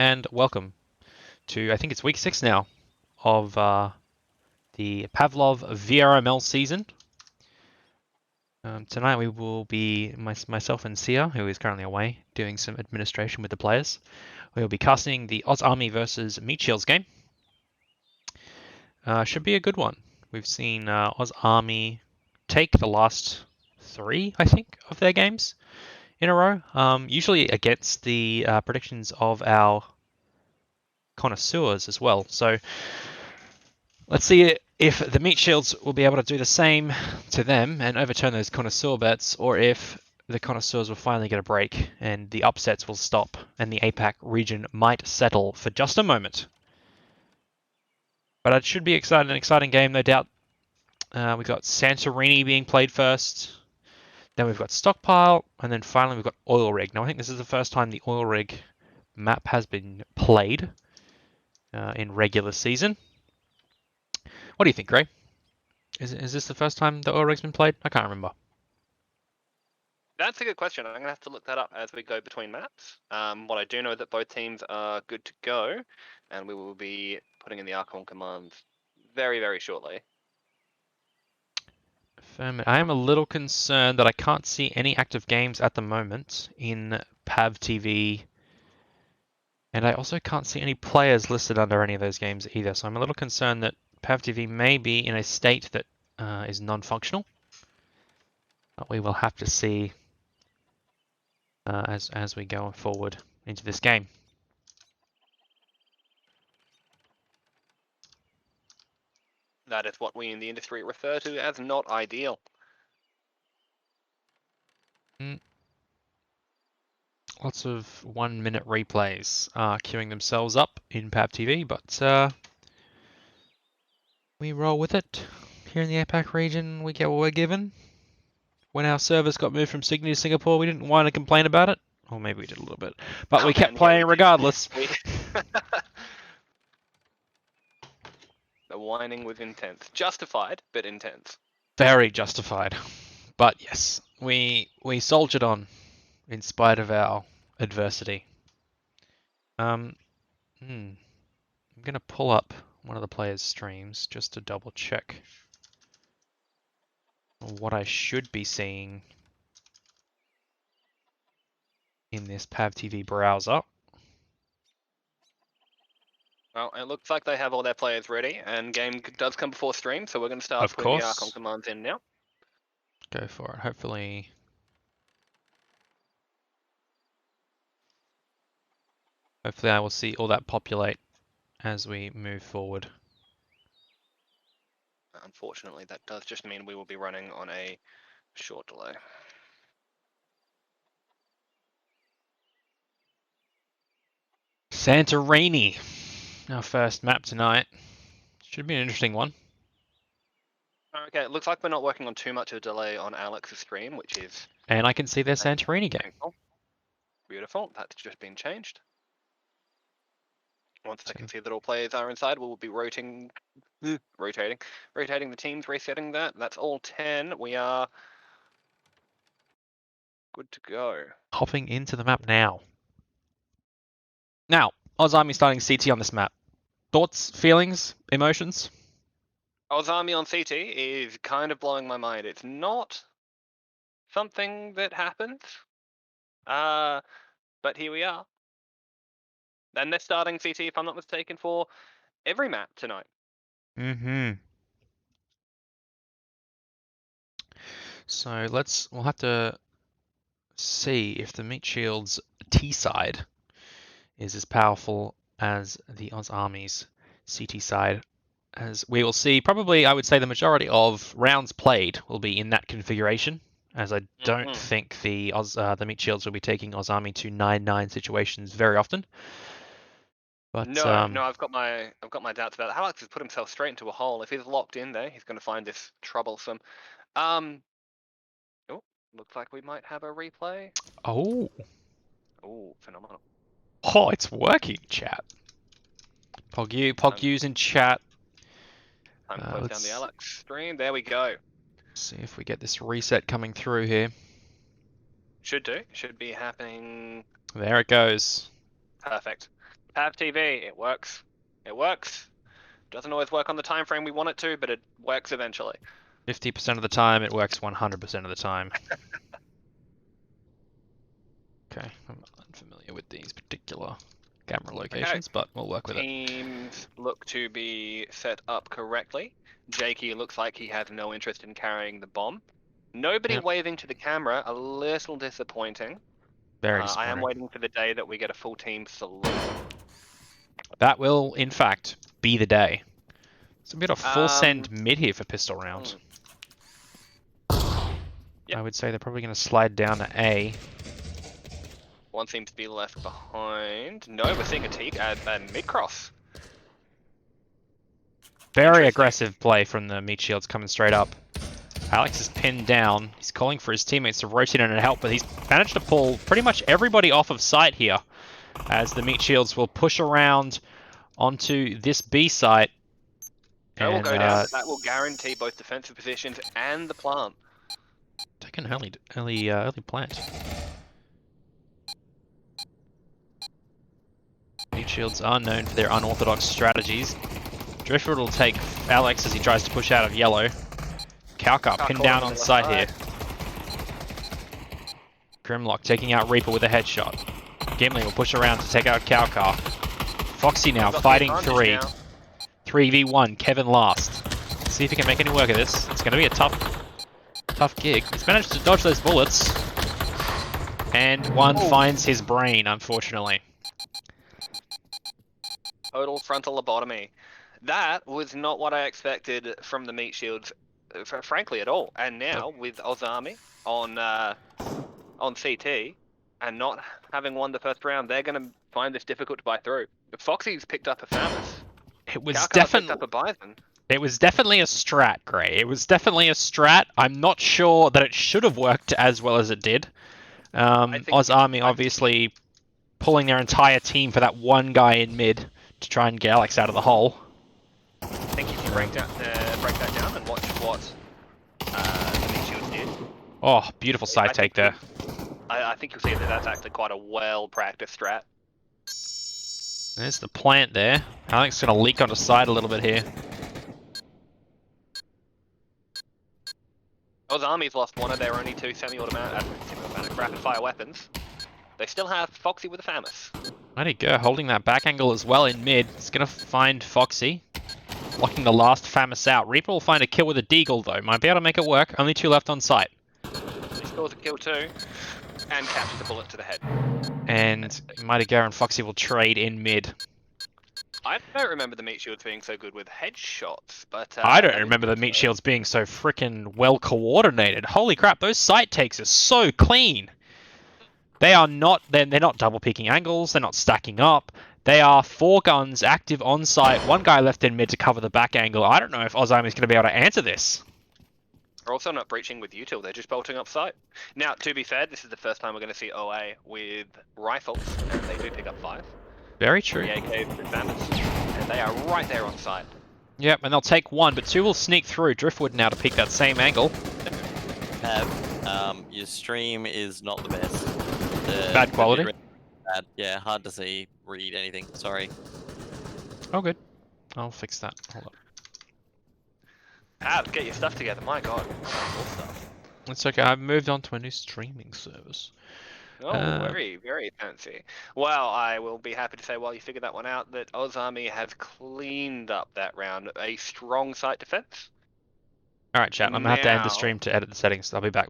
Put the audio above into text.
and welcome to, I think it's week 6 now, of the Pavlov VRML season. Tonight we will be, myself and Sia, who is currently away, doing some administration with the players. We will be casting the Oz Army versus Meatshields game. Should be a good one. We've seen Oz Army take the last 3, I think, of their games in a row, usually against the predictions of our connoisseurs as well. So let's see if the Meatshields will be able to do the same to them and overturn those connoisseur bets, or if the connoisseurs will finally get a break and the upsets will stop and the APAC region might settle for just a moment. But it should be an exciting game, no doubt. We've got Santorini being played first. Then we've got Stockpile, and then finally we've got Oil Rig. Now I think this is the first time the Oil Rig map has been played in regular season. What do you think, Gray? Is this the first time the Oil Rig's been played? I can't remember. That's a good question. I'm going to have to look that up as we go between maps. What I do know is that both teams are good to go, and we will be putting in the Archon commands very, very shortly. I am a little concerned that I can't see any active games at the moment in Pav TV, and I also can't see any players listed under any of those games either. So I'm a little concerned that Pav TV may be in a state that is non-functional. But we will have to see as we go forward into this game. That is what we in the industry refer to as not ideal. Lots of 1-minute replays are queuing themselves up in Pav TV, but we roll with it. Here in the APAC region, we get what we're given. When our servers got moved from Sydney to Singapore, we didn't whine and complain about it. Or maybe we did a little bit. But we kept playing regardless. The whining was intense. Justified, but intense. Very justified. But yes, we soldiered on in spite of our adversity. I'm going to pull up one of the players' streams just to double check what I should be seeing in this Pav TV browser. Well, it looks like they have all their players ready, and game does come before stream, so we're going to start putting the Archon commands in now. Go for it. Hopefully I will see all that populate as we move forward. Unfortunately, that does just mean we will be running on a short delay. Santorini, our first map tonight. Should be an interesting one. Okay, it looks like we're not working on too much of a delay on Alex's stream, which is... And I can see their Santorini game. Beautiful, that's just been changed. Once I can see that all players are inside, we'll be rotating the teams, resetting that. That's all 10. We are good to go. Hopping into the map now. Now, Oz Army starting CT on this map. Thoughts, feelings, emotions? Oz Army on CT is kind of blowing my mind. It's not something that happens, but here we are. And they're starting CT, if I'm not mistaken, for every map tonight. So we'll have to see if the Meatshields T side is as powerful as the Oz Army's CT side. As we will see, probably I would say the majority of rounds played will be in that configuration, as I don't think the Meatshields will be taking Oz Army to 9-9 situations very often. But no, I've got my doubts about it. Alex has put himself straight into a hole. If he's locked in there, he's going to find this troublesome. Oh, looks like we might have a replay. Oh, phenomenal. Oh, it's working, chat. Pogyu's in chat. Time to close down the Alex stream. There we go. See if we get this reset coming through here. Should do. Should be happening. There it goes. Perfect. Pav TV, it works. It works. Doesn't always work on the time frame we want it to, but it works eventually. 50% of the time, it works 100% of the time. Okay, I'm unfamiliar with these particular camera locations, but we'll work with it. Teams look to be set up correctly. Jakey looks like he has no interest in carrying the bomb. Nobody Yep. waving to the camera, a little disappointing. Very I am disappointing. waiting for the day that we get a full team salute. That will, in fact, be the day. So we got a full send mid here for pistol round. Yep. I would say they're probably going to slide down to A. One seems to be left behind. No, we're seeing a T mid-cross. Very aggressive play from the Meatshields coming straight up. Alex is pinned down. He's calling for his teammates to rotate in and help, but he's managed to pull pretty much everybody off of site here, as the Meatshields will push around onto this B site. No will go down, but that will guarantee both defensive positions and the plant. Take an early plant. Meatshields are known for their unorthodox strategies. Driftwood will take Alex as he tries to push out of yellow. Kalkar pinned down on site here. Grimlock taking out Reaper with a headshot. Gimli will push around to take out Kalkar. Foxy now fighting 3v1, Kevin last. Let's see if he can make any work of this. It's going to be a tough gig. He's managed to dodge those bullets. And one finds his brain, unfortunately. Total frontal lobotomy. That was not what I expected from the Meatshields, frankly, at all. And now, with Ozami on CT, and not having won the first round, they're going to find this difficult to buy through. Foxy's picked up a Famous. It was picked up a Bison. It was definitely a strat, Gray. It was definitely a strat. I'm not sure that it should have worked as well as it did. Oz Army obviously pulling their entire team for that one guy in mid to try and get Alex out of the hole. I think if you break that down and watch what the Meatshields did. Oh, beautiful side take there. I think you'll see that that's actually quite a well-practiced strat. There's the plant there. Alex is going to leak onto side a little bit here. Oz Army's lost one of their only two semi-automatic rapid-fire weapons. They still have Foxy with a Famous. Mighty go, holding that back angle as well in mid. It's going to find Foxy. Locking the last Famous out. Reaper will find a kill with a Deagle though. Might be able to make it work. Only two left on site. He scores a kill too. And captures a bullet to the head. And Mighty Go and Foxy will trade in mid. I don't remember the Meatshields being so good with headshots, but... I don't remember the Meatshields being so freaking well coordinated. Holy crap, those site takes are so clean. They are not, they're not double peeking angles, they're not stacking up. They are 4 guns active on site, 1 guy left in mid to cover the back angle. I don't know if Ozami is going to be able to answer this. They're also not breaching with util, they're just bolting up site. Now, to be fair, this is the first time we're going to see OA with rifles, and they do pick up 5. Very true. The AK with Bandits, and they are right there on site. Yep, and they'll take 1, but 2 will sneak through. Driftwood now to pick that same angle. Your stream is not the best. Bad quality? Bad. Yeah, hard to see, read anything. Sorry. Oh, good. I'll fix that. Hold up. Pav, get your stuff together, my god. Stuff. It's okay, I've moved on to a new streaming service. Oh, very, very fancy. Well, I will be happy to say while you figure that one out that Ozami has cleaned up that round. A strong site defense. Alright, chat, I'm going to have to end the stream to edit the settings. I'll be back.